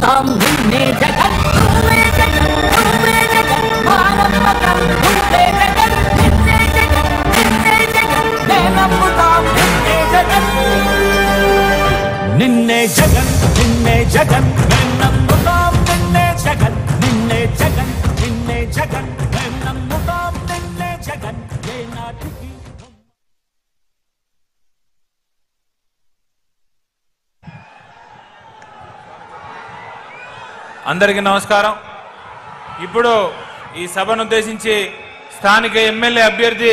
నమ్ముతాం నిన్నే జగన్ నువ్వే జగన్ నువ్వే జగన్ మా నమ్మకం నువ్వే జగన్ నిన్నే జగన్ నిన్నే జగన్ నే నమ్ముతాం నిన్నే జగన్ నిన్నే జగన్ నిన్నే జగన్ నే నమ్ముతాం నిన్నే జగన్ నిన్నే జగన్ నిన్నే జగన్ నే నమ్ముతాం నిన్నే జగన్ ఏ నాటికి అందరికీ నమస్కారం. ఇప్పుడు ఈ సభను ఉద్దేశించి స్థానిక ఎమ్మెల్యే అభ్యర్థి